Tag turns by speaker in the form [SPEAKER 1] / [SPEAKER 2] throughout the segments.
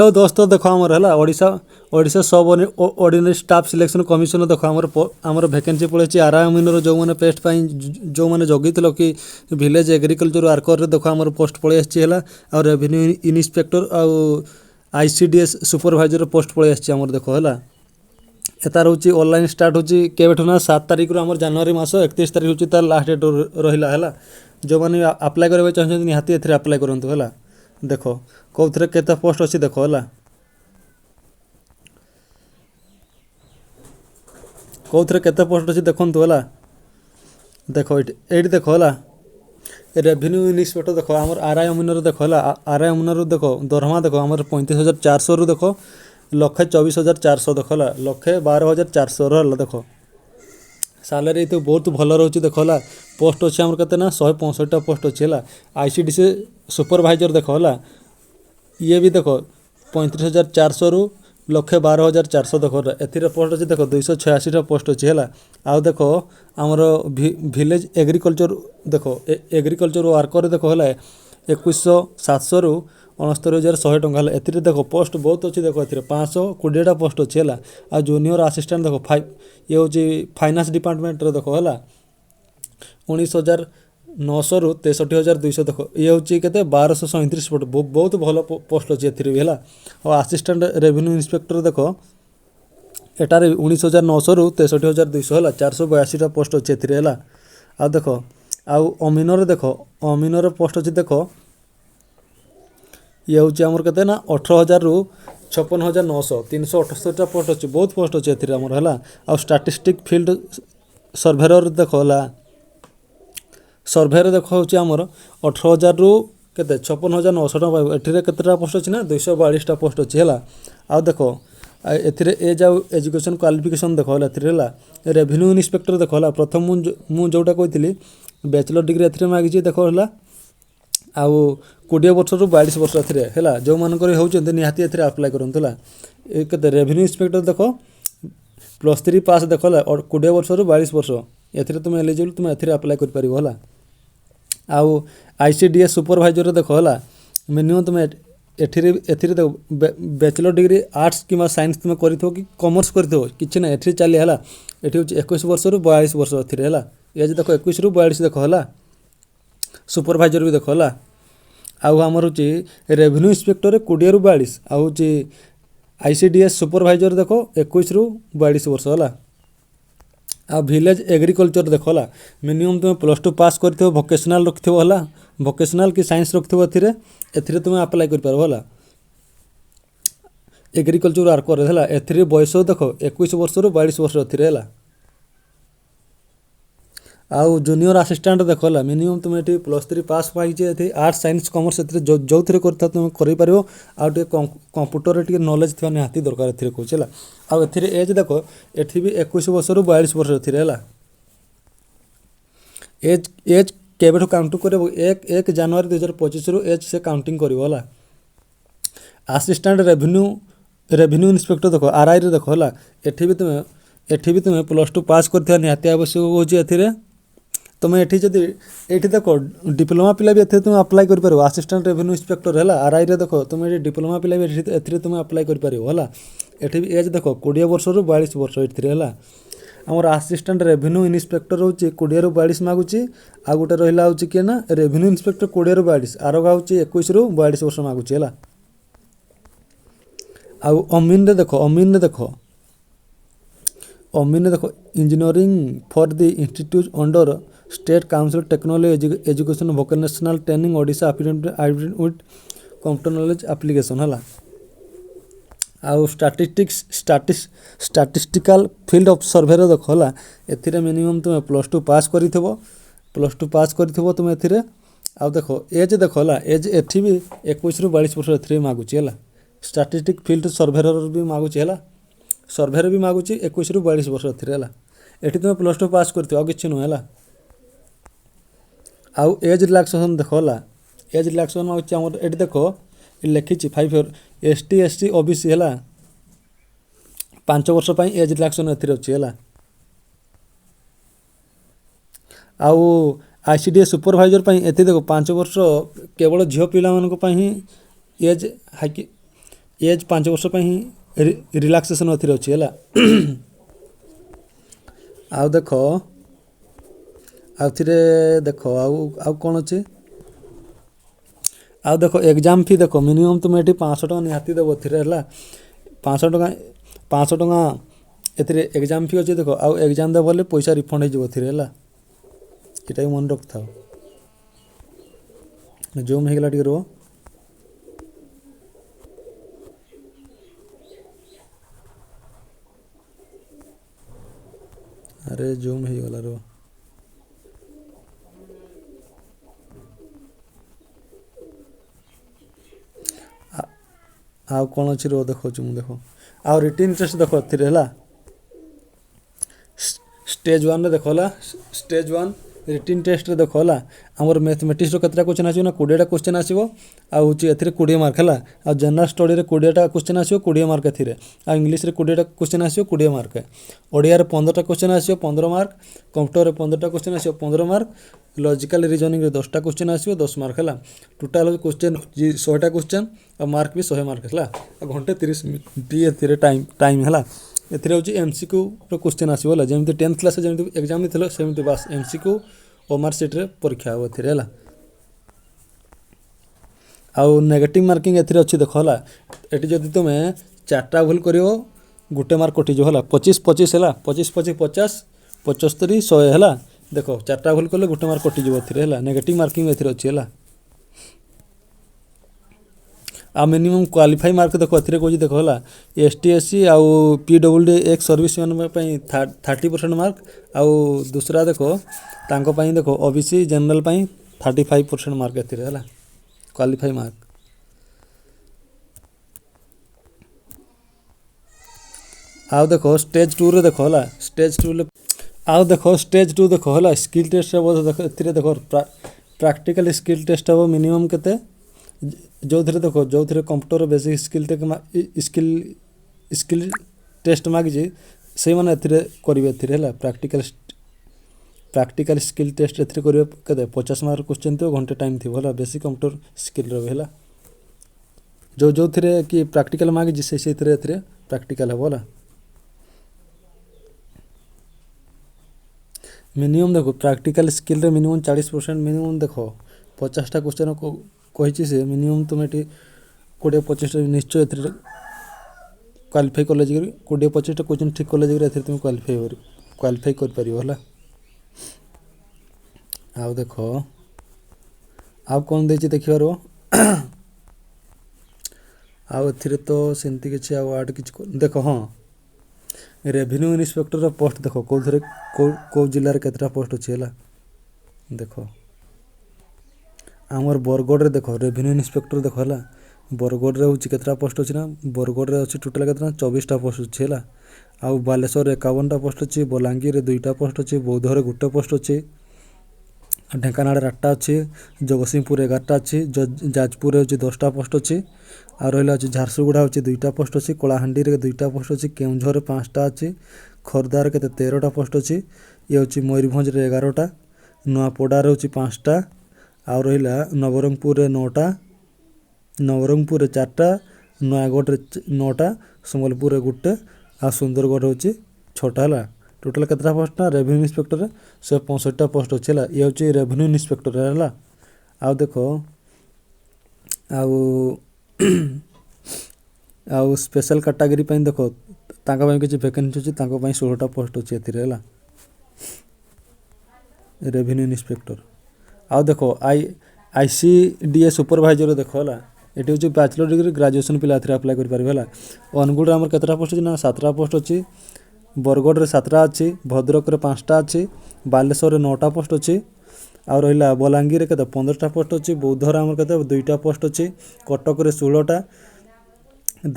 [SPEAKER 1] Hello दोस्तों देख आमर है ओडिशा ओडिशा सब ऑर्डिनरी स्टाफ सिलेक्शन कमिशन देख आमर वैकेंसी पड़े आरआईएमर जो मैंने पेस्ट जो मैंने जगी कि विलेज एग्रीकल्चर वर्कर देख आम पोस्ट पलि आसाला और revenue inspector ICDS supervisor post पलि आमर देख है एतार हूँ ऑनलाइन स्टार्ट होची केवेठू ना 7 तारिख आम जनवरी मास 31 तारिख हूँ तार लास्ट डेट रहा है जो मैंने अप्लाई करेंगे चाहते निहाती एथिरे अप्लाई करूँ है देख कौन केते पोस्ट अच्छी देख है कौन केते पोस्ट अच्छी देखु है देख ये देख है रेवेन्यू इन्स्पेक्टर देख आम आरआईएमर देख है आरआईएमर देख दरमा देख आम 35,400 रु देख 1,24,400 देख है 1,12,400 रहा देख सालेरी तो बहुत भल रोचे देख है पोस्ट अच्छे आम के 165टा पोस्ट अच्छी है आईसीडीसी सुपरभाइजर देख है ये भी देख 35,400 रु 1,12,400 देख ए पोस्ट अच्छे देख 286टा पोस्ट अच्छी है आउ देख आमर विलेज एग्रीकल्चर देख एग्रीकल्चर वर्कर देख है 21,700 रु 69,100 टंका है ए देख पोस्ट बहुत अच्छी देख ए 520टा पोस्ट अच्छी है आ जूनियर असिस्टेंट देख ये हूँ फाइनान्स डिपार्टमेंट देख है 19,900 रु 63,200 देख ये हूँ के 1,237 पोस्ट बहुत भल पोस्ट अच्छी ए है और असिस्टेंट रेवेन्यू इन्स्पेक्टर देख एटार 19,900 रु 63,200 है 482टा पोस्ट अच्छी ए है आ देख आउ अमीनर देख अमीनर पोस्ट अच्छी देख ये हूँ आमर के 18,000 रु 56,900 378टा पोस्ट अच्छी बहुत पोस्ट अच्छी ए है आ स्टाटिस्टिक फील्ड सर्भेयर देख है सर्भेयर देख हूँ आमर 18,000 रु के 56,900 टका एठिरे केतेटा पोस्ट अच्छी ना 242टा पोस्ट अच्छी है आ देख एथिरे एज आउ एजुकेशन क्वालिफिकेशन देख है रेवेन्यू इन्स्पेक्टर देख है प्रथम मुझे जोटा कही बैचलर डिग्री ए मांगी देख है आउ 20 वर्ष रु 42 वर्ष है जो मानक होती निहाती ए अप्लाई करूँ के रेवेन्यू इन्स्पेक्टर देख +3 पास देख 20 वर्ष रु 42 वर्ष ए तुम एलिजिबल तुम ए अप्लाई कर है आउ आईसीडीएस सुपरभाइजर देख है मिनिमम तुम एथिरे देख बैचलर डिग्री आर्ट्स कि साइंस तुम कर कि कॉमर्स कर कि ना एठी चली है ये हूँ 21 वर्ष रु 42 वर्ष है एज देख 21 रु 42 देख है सुपरभाइजर भी देख है आउ आमर हूँ रेवेन्यू इन्स्पेक्टर 20 रु 42 आउ हूँ आईसीडीएस सुपरभाइजर देख 21 रु 42 वर्ष है आ विलेज एग्रीकल्चर देख है मिनिमम तुम +2 पास कर भोकेशनाल रखिथो है भोकेशनाल कि साइंस रखिथो ए तुम अप्लाई कर एग्रीकल्चर वर्कर है ए बयस देख 21 वर्ष रु 42 वर्ष है आउ जूनियर असिस्टेंट देख है मिनिमम तुम ये +3 पास पाई आर्ट्स साइंस कॉमर्स जो थे कर तुम कर कंप्यूटर टे नॉलेज थी निहाती दरकार ए कौच है आउ एज देख ये भी 21 वर्ष रु 42 वर्ष है एज केबेठू काउंट कर 1 जनवरी 2025 रु एज से काउंटिंग कर असिस्टेंट रेवेन्यू इन्स्पेक्टर देख आरआई देख है एठी भी तुम +2 पास कर निहाती आवश्यक होती तुम ये देख डिप्लोमा पिला भी तुम अप्लाई कर असिस्टेंट रेवेन्यू इन्स्पेक्टर है आरआई देख तुम ये डिप्लोमा पिला भी ए तुम अप्लाई कर एठी भी एज देख 20 वर्ष रु 42 वर्ष है आमर असिस्टेंट रेवेन्यू इन्स्पेक्टर हूँ 20 रु 42 मागुची आ गोटे रहा हूँ किए ना रेवेन्यू इन्स्पेक्टर 20 रु 42 आरगा हूँ 21 रु 42 वर्ष मागुची है आउ अमीन देख engineering for the institute under state council technology education vocational training Odisha affidavit with computer knowledge application है आउ स्टाटिस्टिकल फील्ड ऑफ सर्वेयर देख है ए मिनिमम तुम +2 पास कर तुम ए आउ देख एज देख है एज एठी भी 21 रु 42 वर्ष ए मागुची है स्टाटिस्टिक फील्ड सर्वेयर भी मागुची है सर्वेयर भी मागुची 21 रु 42 वर्ष है ये तुम +2 पास कर कि नुह है आउ एज रिलैक्सेशन देख एज रिलैक्सेशन मागुची आम ये देख लिखी 5 ईयर ST SC OBC है 5 वर्ष एज रिलैक्सेशन अच्छी है आउ आईसीडीएस सुपरभाइजर ये देख 5 वर्ष केवल झील पिला ही एज हाई एज 5 वर्ष हि रिलैक्सेशन एथिरे अछि हैला। आउ देख आउथिरे देख आउ कौन अच्छे आउ देख एग्जाम फी देख मिनिमम तुम ये 500 टका निहाती देव एथिरे है 500 टका एथिरे एग्जाम फी अच्छे देख आउ एग्जाम देव बोले पैसा रिफंड हो एथिरे है ये मन रख था जूम हो गला टे रो अरे जूम हो गला रो आउ कौन अच्छी रो देखो देख आउ रिटिन टेस्ट देख है स्टेज 1 रे देखला स्टेज 1 रिटिन टेस्ट रे देखला हमर मैथमेटिक्स रो केतरा क्वेश्चन आसीबो ना 20 टा क्वेश्चन आसीबो आ होची एथिरे 20 मार्क हला आ जनरल स्टडी रे 20 टा क्वेश्चन आसीबो 20 मार्क एथिरे आ इंग्लिश रे 20 टा क्वेश्चन आसीबो 20 मार्क ओडिया रे 15 टा क्वेश्चन आसीबो 15 मार्क कंप्यूटर रे 15 टा क्वेश्चन आसीबो 15 मार्क लॉजिकल रीजनिंग रे 10 टा क्वेश्चन आसीबो 10 मार्क हला टोटल क्वेश्चन 100 टा क्वेश्चन आ मार्क भी 100 मार्क हला घंटे 30 मिनिट एथिरे टाइम हला एथिरे होची एमसीक्यू रो क्वेश्चन आसीबो हला जेमति 10th क्लास से जेमति एग्जाम दिथलो सेमति बस एमसीक्यू ओ मार्क शीट रे परीक्षा हो एथिरे हला आउ नेगेटिव मार्किंग एथिरे अछि देखो हला एटी जदि तुमे चारटा भूल करियो गुटे मार्क कटि जो हला 25 25 हला 25 25 50 75 100 हला देखो चारटा भूल करले गुटे मार्क कटि जो एथिरे हला नेगेटिव मार्किंग एथिरे अछि हला आ मिनिमम क्वालिफाई मार्क देखो एथिरे कोजी देखो हला एसटीएससी आउ पीडब्ल्यूडी एक सर्विस मैन पई 30% मार्क आउ दूसरा देखो तांको पई देखो ओबीसी जनरल पई 35% मार्क एथिरे हला क्वालिफाई मार्क आउ देखो स्टेज 2 रे देखो हला स्टेज 2 ले आउ देखो स्टेज 2 देखो हला स्किल टेस्ट रे देखो एथिरे देखो प्रैक्टिकल स्किल टेस्ट हो मिनिमम केते जो थे देखो जो थे कंप्यूटर बेसिक स्किल तक स्किल टेस्ट मागिजे से माने एथिरे करिवे एथिरे हला प्रैक्टिकल स्किल टेस्ट एथिरे करिवे केते 50 मार्क क्वेश्चन तो घंटे टाइम थी हला बेसिक कंप्यूटर स्किल रे हला जो थे कि प्रैक्टिकल मागिजे से थे एथिरे प्रैक्टिकल हो हला मिनिमम देखो प्रैक्टिकल स्किल रे मिनिमम 40% मिनिमम देखो 50 टा क्वेश्चन को कही से मिनिमम तुम ये 20-25 निश्चय क्वालिफाई कले 20-25 क्वेश्चन ठीक कले तुम क्वालिफाई कर पार है आउ देख आउ कौन दे देखिबार आउ एथिरे तो सेमती किसी आड कि देख हाँ रेवेन्यू इन्स्पेक्टर पोस्ट देख कौ जिले में केतटा पोस्ट अच्छी है देख आमर बरगढ़ रे देखो रेवेन्यू इन्स्पेक्टर देखो हला बरगढ़ रे होची केतरा पोस्ट अछि ना बरगढ़ रे अछि टोटल केतना 24 टा पोस्ट अछि हला आउ बालेश्वर रे 51 टा पोस्ट अछि बलांगीर रे 2 टा पोस्ट अछि बौद्ध रे 1 टा पोस्ट अछि ढेंकानाल रे 8 टा अछि जगतसिंहपुर रे 11 टा अछि जाजपुर रे होची 10 टा पोस्ट अछि आ रहला अछि झारसुगुड़ा होची 2 टा पोस्ट अछि कोलाहांडी रे 2 टा पोस्ट अछि केउंझर रे 5 टा अछि खोरदा रे केते 13 टा पोस्ट अछि ये होची मयूरभंज रे 11 टा नवापड़ा रे होची 5 टा आउ रहिला नवरंगपुर रे 9 टा नवरंगपुर रे 4 टा नयागढ़ रे 9 टा संबलपुर रे 1 आ सुंदरगढ़ होची 6 टा हला टोटल केतरा पोस्ट ना रेवेन्यू इन्स्पेक्टर रे 165 टा पोस्ट अछि हला ये होची रेवेन्यू इन्स्पेक्टर हला आउ देखो आउ आउ स्पेशल कैटेगरी पई देखो तांका पई किछि वैकेंसी अछि तांका पई 16 टा पोस्ट अछि एथिरे हला रेवेन्यू इन्स्पेक्टर आउ देखो आईसीडीएस सुपरवाइजर देखो हला एटी होची बैचलर डिग्री ग्रेजुएशन पिला एथिरे अप्लाई कर पारिबे हला अनुगुड़ रे हमर केतरा पोस्ट अछि ना 7 टा पोस्ट अछि बरगढ़ रे 7 टा अछि भद्रक रे 5 टा अछि बालेश्वर रे 9 टा पोस्ट अछि आ रहिला बलांगीर रे केते 15 टा पोस्ट अछि बौद्ध रे हमर केते 2 टा पोस्ट अछि कटक रे 16 टा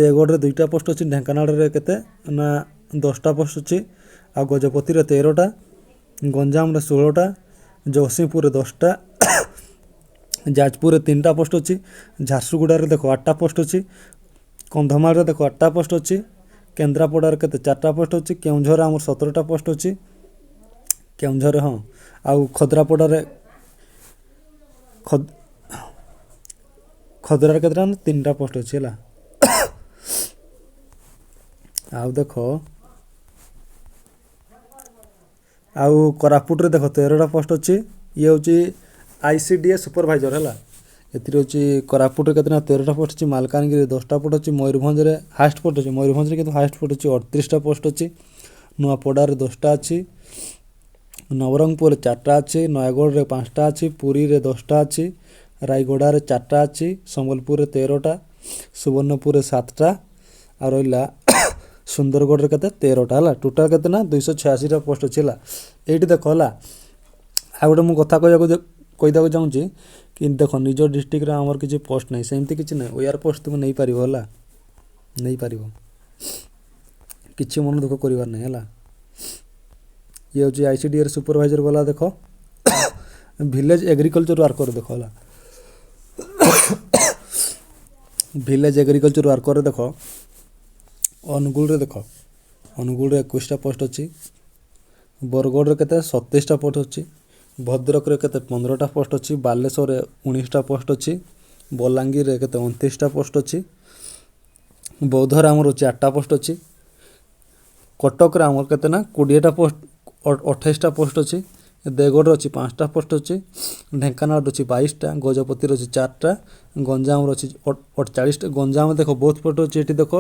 [SPEAKER 1] देवगढ़ रे 2 टा पोस्ट अछि ढेंकानाल रे केते ना 10 टा पोस्ट अछि आ गजपति रे 13 टा गंजाम रे 16 टा जगतसिंहपुर रे 10 टा जाजपुर रे 3 टा पोस्ट अछि झारसुगुड़ा रे देखो 8 टा पोस्ट अछि कंधमाल रे देखो 8 टा पोस्ट अछि केन्द्रापड़ा रे केते 4 टा पोस्ट अछि केउंझर रे हमर 17 टा पोस्ट अछि केउंझर रे हां आउ खद्रापड़ा रे खदरा रे केतरा 3 टा पोस्ट अछि हला आउ देख आउ कोरापुट रे देख 13टा पोस्ट अच्छी ये हूँ आईसीडीएस सुपरभाइजर है एतिर हूँ कोरापुट रे केतना 13टा पोस्ट अच्छी मालकानगिरी 10टा पोस्ट अच्छी मयूरभंज रे हाईएस्ट पोस्ट अच्छी मयूरभंज रे किंतु हाईएस्ट पोस्ट अच्छी 38टा पोस्ट अच्छी नुआपड़ा रे 10टा अच्छी नवरंगपुर 4टा अच्छी नयगढ़ रे 5टा अच्छी पुरी रे 10टा अच्छी रायगड़ा रे 4टा अच्छी संबलपुर रे 13टा सुवर्णपुर रे 7टा आ रहा सुंदरगढ़ रे केते 13टा है टोटाल केते ना 286टा पोस्ट अच्छी है ये देख है आ गोटे मुझे कथा कहीदा चाहूँगी कि देख निज डिस्ट्रिक्ट रे आमर किसी पोस्ट नहीं सेमती किसी ना ओआर पोस्ट तुम नहीं पार है नहीं पार कि मन दुख करार नहीं है ये हूँ आईसीडीएस सुपरभाइजर गला देख विलेज एग्रीकल्चर वर्कर देख है विलेज एग्रीकल्चर वर्कर देख अनुगुल देख अनुगुल 21टा पोस्ट अच्छी बरगढ़ रे केते 27टा पोस्ट अच्छी भद्रक रे केते 15टा पोस्ट अच्छी बालेश्वर रे 19टा पोस्ट अच्छी बलांगीर रे केते 29टा पोस्ट अच्छी बौद्ध रे आमर 4टा पोस्ट अच्छी कटक रे आमर केते ना 20टा पोस्ट 28टा पोस्ट अच्छी देवगढ़ अच्छी 5टा पोस्ट अच्छी ढेंकानाल अच्छी 22टा गजपति अच्छी 4टा गंजाम अच्छी 48टा गंजाम देख बहुत पोस्ट अच्छी ये देख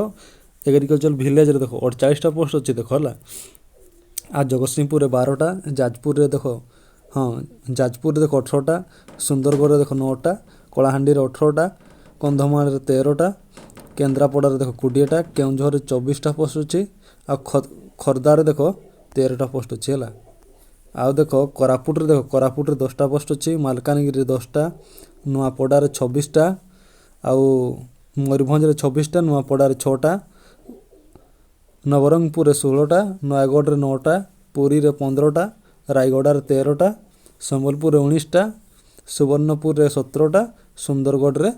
[SPEAKER 1] एग्रीकल्चर विलेज रे देख 48टा पोस्ट अच्छी देख है आ जगतसिंहपुर 12टा जाजपुर रे देख हाँ जाजपुर देख 18टा सुंदरगढ़ देख 9टा कलाहांडी 18टा कंधमाल 13टा केन्द्रापड़ा देख 20टा केउंझर 24टा पोस्ट अच्छी आ खर्दा देख 13टा पोस्ट अच्छी है आउ देख कोरापुट रे देख कोरापुट रे 10टा पोस्ट अच्छी मालकानगिरी 10टा नुआपड़ा 26टा आउ मयूरभंज 26टा नुआपड़ा 6टा नवरंगपुर 16टा नयगढ़ 9टा पुरी 15टा रायगड़ा 13टा संबलपुर 19टा सुवर्णपुर 17टा सुंदरगढ़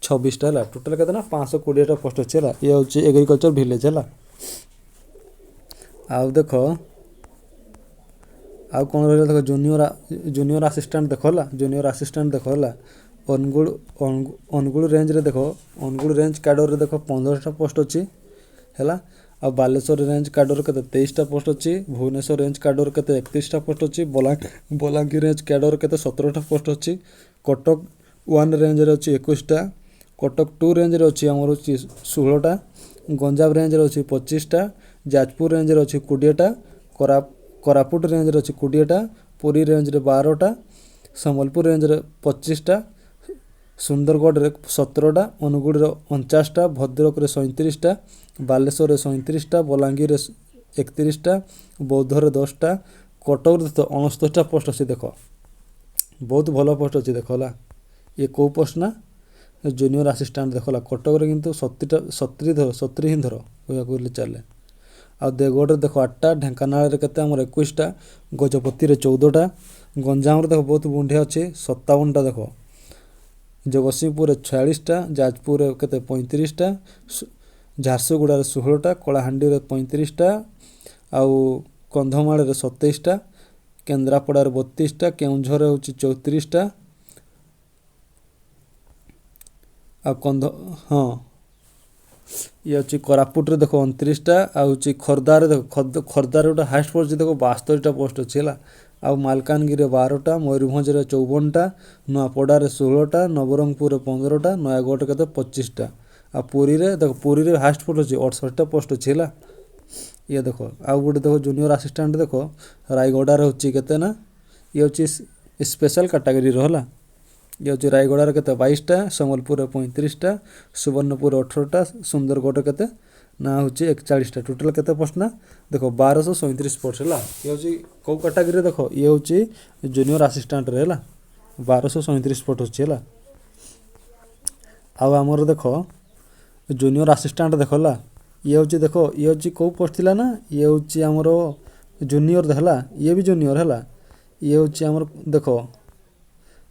[SPEAKER 1] 26टा है टोटाल कहते 520टा पोस्ट अच्छे है ये हूँ एग्रीकल्चर विलेज है आउ देख आउ कौन रहा देख जूनियर असिस्टेंट देख है जूनियर असिस्टेंट देख है अनुगुल रेंज रे देख अनुगुल रेंज कैडर रे देख 15टा पोस्ट अच्छी है आ बालेश्वर रेंज कैडर के 23टा पोस्ट अच्छी भुवनेश्वर रेंज कैडर के 31टा पोस्ट अच्छी बलांगीर रेंज कैडर के 17टा पोस्ट अच्छी कटक 1 रेंज रे अच्छी 21टा कटक 2 रेंज रे अच्छी आमर 16टा गंजाम रेंज रे अच्छी 25टा जाजपुर रेंज रे अच्छी 20टा कोरापुट रेंज रे अच्छी 20टा पुरी रेंज रे 12टा संबलपुर रेंज रे 25टा सुंदरगढ़ रे 17टा अनुगुल रे 49टा भद्रक रे 37टा बालेश्वर रे 37टा बलांगीर रे 31टा बौद्ध रे 10टा कटक रे 69टा पोस्ट अच्छी देख बहुत भल पोस्ट अच्छी देख है ये कौ पोस्ट ना जूनियर असिस्टेंट देख कटक रे किंतु 70 ही धर कहले चले आ देवगढ़ देख 8टा ढेंकानाल रे केते हमर 21टा गजपति रे 14टा गंजाम रे देख बहुत बुंढे अच्छी 57टा देख जगतसिंहपुर 46टा जाजपुर केते 35टा झारसुगुड़ा 16टा कलाहांडी 35टा आउ कंधमाल 27टा केन्द्रापड़ा 32टा केउंझर हूँ 34टा आ हाँ ये हूँ कोरापुट रे देख 29टा आउ खर्दा रे देख खर्दा रे गोटे हाईएस्ट पोस्ट देख 72टा पोस्ट अच्छी है आउ मालकानगिरी 12टा मयूरभंज 54टा नुआपड़ा 16टा नवरंगपुर 15टा नयगढ़ के 25टा आ पुरी रे देख पुरी रे हाईएस्ट पोस्ट अच्छी 68टा पोस्ट अच्छी है ये देख आउ गोटे देख जूनियर असिस्टेंट देख रायगड़ा हूँ केते ना ये हूँ स्पेशल कैटेगरी है ये हूँ रायगड़ा के 22टा संबलपुर 35टा सुवर्णपुर 18टा सुंदरगढ़ के ना हूँ 41टा टोटाल केते पोस्ट ना देख 1237 पोस्ट है ये हूँ कौ कैटेगरी देख ये हूँ जूनियर असिस्टेंट रे है 1237 पोस्ट अच्छी है आमर देख जूनियर असिस्टेंट देख है ये हूँ देख ये हूँ कौ पोस्ट थिला ना ये हूँ आमर जूनियर है ये भी जूनियर है ये हूँ आमर देख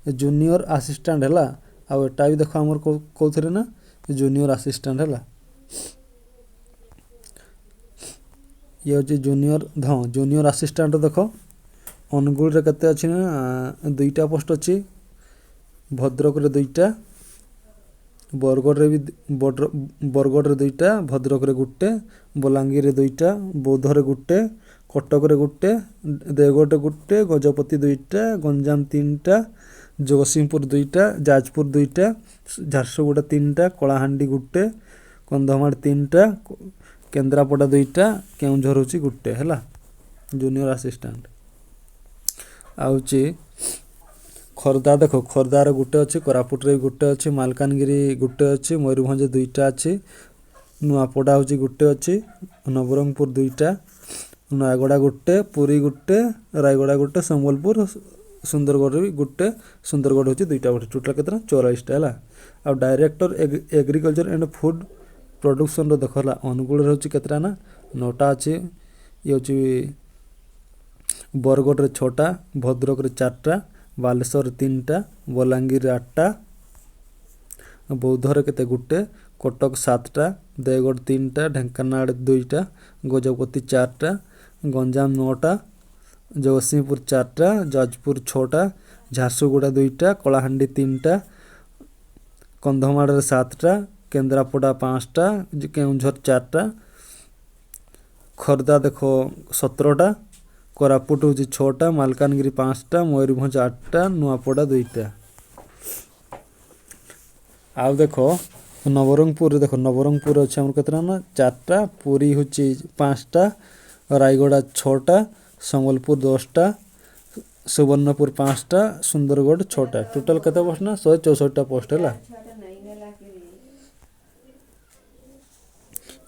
[SPEAKER 1] जूनियर असिस्टेंट है आटा भी देख आमर कौन ना जूनियर असिस्टेंट है ये हूँ जूनियर हाँ जूनियर असिस्टेंट देख अनुगुल रे केते अच्छी ना 2टा पोस्ट अच्छी भद्रक रे 2टा बरगढ़ भी बरगढ़ दुईटा भद्रक गुटे बलांगीर दुईटा बौद्ध गुटे कटक गुटे देवगढ़ गुटे गजपति दुईटा गंजाम 3टा जगतसिंहपुर दुईटा जाजपुर दुईटा झारसुगुड़ा 3टा कलाहांडी गुटे कंधमाल 3टा केन्द्रापड़ा दुईटा केउंझर होची गुटे हैला जूनियर असिस्टेंट आउची खर्दा देखो खर्दार गुटे अच्छी कोरापुट रे गुटे अच्छी मालकानगिरी गुटे अच्छी मयूरभंज दुईटा अच्छी नुआपड़ा होची गुटे अच्छी नवरंगपुर दुईटा नयागड़ा गुटे पुरी गुटे रायगड़ा गुटे संबलपुर सुंदरगढ़ भी गुटे सुंदरगढ़ होची दुईटा गुटे टोटल केतना 44टा हैला आ director agriculture and food production रो देखला अनुगुल होची केतना ना 9टा अच्छी ये होची बरगढ़ रे 6टा भद्रक रे 4टा बालेश्वर 3टा बलांगीर 8टा बौद्धर केते गुटे कटक 7टा देवगढ़ 3टा ढेंकानाल 2टा गजपति 4टा गंजाम 9टा जगतसिंहपुर 4टा जाजपुर 6टा झारसुगुड़ा 2टा कलाहांडी 3टा कंधमाल 7टा केन्द्रापड़ा 5टा केउंझर 4टा खर्दा देखो 17टा कोरापुट होची 6टा मालकानगिरी 5टा मयूरभंज 8टा नुआपड़ा 2टा आउ देखो नवरंगपुर देखो नवरंगपुर अच्छे हमर केतना ना 4टा पुरी होची 5टा रायगड़ा 6टा संबलपुर 10टा सुवर्णपुर 5टा सुंदरगढ़ 6टा टोटल केते पोस्ट ना 164टा पोस्ट हैला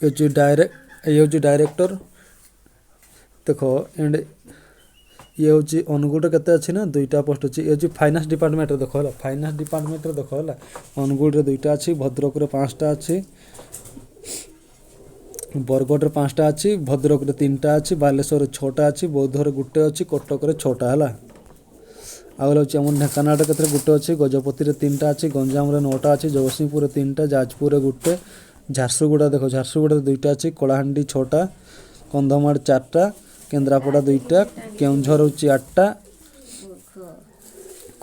[SPEAKER 1] ये डायरेक्टर देखो एंड ये होची अनुगुड़ केते अछि ना 2टा पोस्ट अछि ये होची फाइनेंस डिपार्टमेंट रे देखो होला फाइनेंस डिपार्टमेंट रे देखो होला अनुगुड़ रे 2टा अछि भद्रक रे 5टा अछि बरगढ़ रे 5टा अछि भद्रक रे 3टा अछि बालेश्वर रे 6टा अछि बौद्ध रे गुटे अछि कटक रे 6टा हैला आउला होची हमन ढेंकानाल रे केते गुटे अछि गजपति रे 3टा अछि गंजाम रे 9टा अछि जगतसिंहपुर रे 3टा जाजपुर रे गुटे झारसुगुड़ा देखो झारसुगुड़ा रे 2टा अछि कलाहांडी 6टा कंधमाल 4टा केन्द्रापड़ा 2टा केउंझर होची 8टा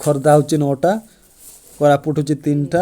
[SPEAKER 1] खर्दा होची 9टा कोरापुट होची 3टा